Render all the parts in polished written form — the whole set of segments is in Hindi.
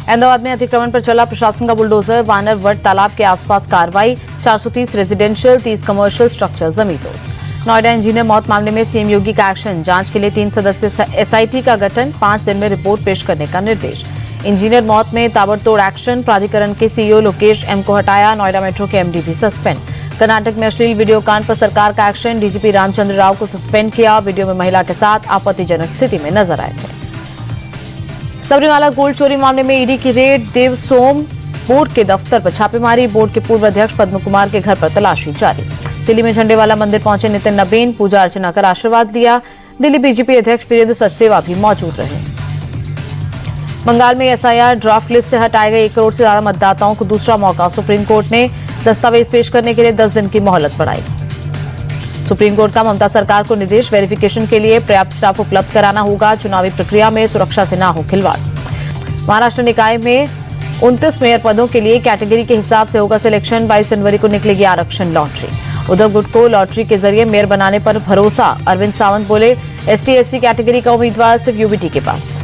अहमदाबाद में अतिक्रमण पर चला प्रशासन का बुलडोजर, वानर वट तालाब के आसपास कार्रवाई, 430 रेजिडेंशियल 30 कमर्शियल स्ट्रक्चर जमींदोज। नोएडा इंजीनियर मौत मामले में सीएम योगी का एक्शन, जांच के लिए 3 सदस्य एसआईटी का गठन, 5 दिन में रिपोर्ट पेश करने का निर्देश। इंजीनियर मौत में ताबड़तोड़ एक्शन, प्राधिकरण के सीईओ लोकेश एम को हटाया, नोएडा मेट्रो के एमडी भी सस्पेंड। कर्नाटक में अश्लील वीडियो कांड पर सरकार का एक्शन, डीजीपी रामचंद्र राव को सस्पेंड किया, वीडियो में महिला के साथ आपत्तिजनक स्थिति में नजर आए थे। सबरीमाला गोल्ड चोरी मामले में ईडी की रेड, देव सोम बोर्ड के दफ्तर पर छापेमारी, बोर्ड के पूर्व अध्यक्ष पद्म कुमार के घर पर तलाशी जारी। दिल्ली में झंडेवाला मंदिर पहुंचे नितिन नबीन, पूजा अर्चना कर आशीर्वाद लिया। दिल्ली बीजेपी अध्यक्ष वीरेंद्र सचदेवा भी मौजूद रहे। बंगाल में एसआईआर ड्राफ्ट लिस्ट से हटाए गए 1 करोड़ से ज्यादा मतदाताओं को दूसरा मौका, सुप्रीम कोर्ट ने दस्तावेज पेश करने के लिए 10 दिन की मोहलत बढ़ाई। सुप्रीम कोर्ट का ममता सरकार को निर्देश, वेरिफिकेशन के लिए पर्याप्त स्टाफ उपलब्ध कराना होगा, चुनावी प्रक्रिया में सुरक्षा से न हो खिलवाड़। महाराष्ट्र निकाय में 29 मेयर पदों के लिए कैटेगरी के हिसाब से होगा सिलेक्शन, 22 जनवरी को निकलेगी आरक्षण लॉटरी। उद्धव गुट को लॉटरी के जरिए मेयर बनाने पर भरोसा, अरविंद सावंत बोले ST/SC कैटेगरी का उम्मीदवार सिर्फ यूबीटी के पास।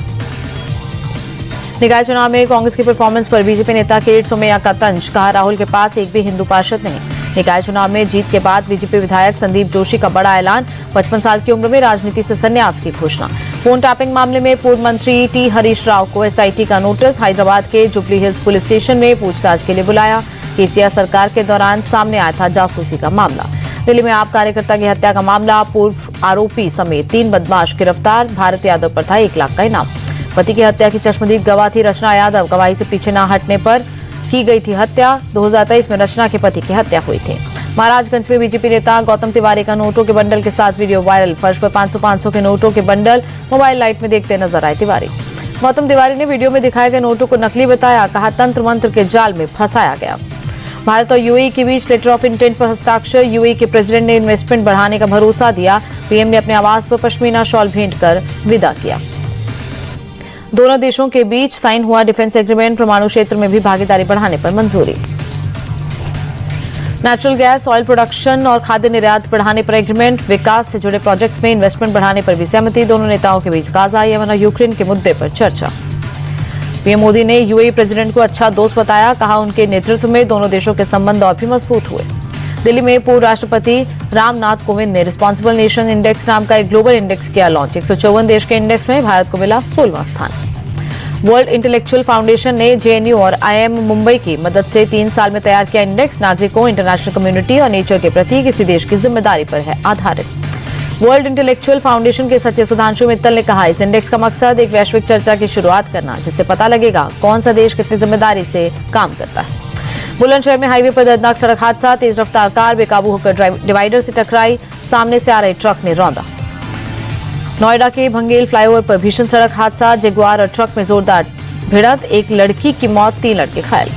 निकाय चुनाव में कांग्रेस की परफॉर्मेंस पर बीजेपी नेता किरीट सोमैया का तंज, कहा राहुल के पास एक भी हिंदू पार्षद नहीं। निकाय चुनाव में जीत के बाद बीजेपी विधायक संदीप जोशी का बड़ा ऐलान, 55 साल की उम्र में राजनीति से संन्यास की घोषणा। फोन टैपिंग मामले में पूर्व मंत्री टी हरीश राव को एसआईटी का नोटिस, हैदराबाद के जुबली हिल्स पुलिस स्टेशन में पूछताछ के लिए बुलाया। केसीआर सरकार के दौरान सामने आया था जासूसी का मामला। दिल्ली में आप कार्यकर्ता की हत्या का मामला, पूर्व आरोपी समेत 3 बदमाश गिरफ्तार, भारत यादव पर था 1 लाख का इनाम। पति की हत्या की चश्मदीद गवाह थी रचना यादव, गवाही से पीछे न हटने पर की गई थी हत्या। 2023 में रचना के पति की हत्या हुई थी। महाराजगंज में बीजेपी नेता गौतम तिवारी का नोटों के बंडल के साथ वीडियो वायरल, फर्श पर 500-500 के नोटों के बंडल मोबाइल लाइट में देखते नजर आए तिवारी। गौतम तिवारी ने वीडियो में दिखाए गए नोटों को नकली बताया, कहा तंत्र मंत्र के जाल में फंसाया गया। भारत और यूएई के बीच लेटर ऑफ इंटेंट पर हस्ताक्षर, यूएई के प्रेसिडेंट ने इन्वेस्टमेंट बढ़ाने का भरोसा दिया। पीएम ने अपने आवास पर पश्मीना शॉल भेंट कर विदा किया। दोनों देशों के बीच साइन हुआ डिफेंस एग्रीमेंट, परमाणु क्षेत्र में भी भागीदारी बढ़ाने पर मंजूरी। नेचुरल गैस, ऑयल प्रोडक्शन और खाद्य निर्यात बढ़ाने पर एग्रीमेंट, विकास से जुड़े प्रोजेक्ट्स में इन्वेस्टमेंट बढ़ाने पर भी सहमति। दोनों नेताओं के बीच गाजा, यमन और यूक्रेन के मुद्दे पर चर्चा। पीएम मोदी ने यूएई प्रेसिडेंट को अच्छा दोस्त बताया, कहा उनके नेतृत्व में दोनों देशों के संबंध और भी मजबूत हुए। दिल्ली में पूर्व राष्ट्रपति रामनाथ कोविंद ने रिस्पॉन्सिबल नेशन इंडेक्स नाम का एक ग्लोबल इंडेक्स किया लॉन्च। 154 देश के इंडेक्स में भारत को मिला 16वां स्थान। वर्ल्ड इंटेलेक्चुअल फाउंडेशन ने जेएनयू और आईआईएम मुंबई की मदद से 3 साल में तैयार किया इंडेक्स, नागरिकों, इंटरनेशनल कम्युनिटी और नेचर के प्रति किसी देश की जिम्मेदारी पर है आधारित। वर्ल्ड इंटेलेक्चुअल फाउंडेशन के सचिव सुधांशु मित्तल ने कहा, इस इंडेक्स का मकसद एक वैश्विक चर्चा की शुरुआत करना, जिससे पता लगेगा कौन सा देश कितनी जिम्मेदारी से काम करता है। बुलंदशहर में हाईवे पर दर्दनाक सड़क हादसा, तेज रफ्तार कार बेकाबू होकर डिवाइडर से टकराई, सामने से आ रहे ट्रक ने रौंदा। नोएडा के भंगेल फ्लाईओवर पर भीषण सड़क हादसा, जगुआर और ट्रक में जोरदार भिड़ंत, 1 लड़की की मौत, 3 लड़के घायल।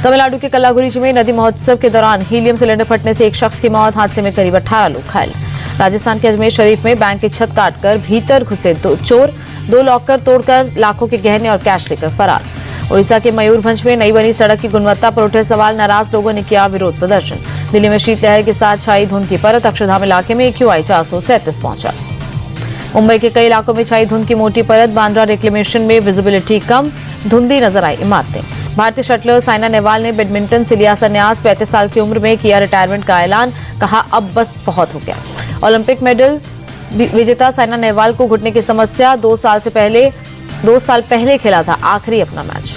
तमिलनाडु के कल्लाकुरिची में नदी महोत्सव के दौरान हीलियम सिलेंडर फटने से एक शख्स की मौत, हादसे में करीब 18 लोग घायल। राजस्थान के अजमेर शरीफ में बैंक की छत काटकर भीतर घुसे 2 चोर, 2 लॉकर तोड़कर लाखों के गहने और कैश लेकर फरार। ओडिशा के मयूरभंज में नई बनी सड़क की गुणवत्ता पर उठे सवाल, नाराज लोगों ने किया विरोध प्रदर्शन। दिल्ली में शीतलहर के साथ छाई धुंध की परत, अक्षरधाम इलाके में AQI 437 पहुंचा। मुंबई के कई इलाकों में छाई धुंध की मोटी परत, बांद्रा रिक्लेमेशन में विजिबिलिटी कम, धुंधली नजर आई इमारतें। भारतीय शटलर साइना नेहवाल ने बैडमिंटन से लिया संन्यास, 35 साल की उम्र में किया रिटायरमेंट का ऐलान, कहा अब बस बहुत हो गया। ओलंपिक मेडल विजेता साइना नेहवाल को घुटने की समस्या, 2 साल पहले खेला था आखिरी अपना मैच।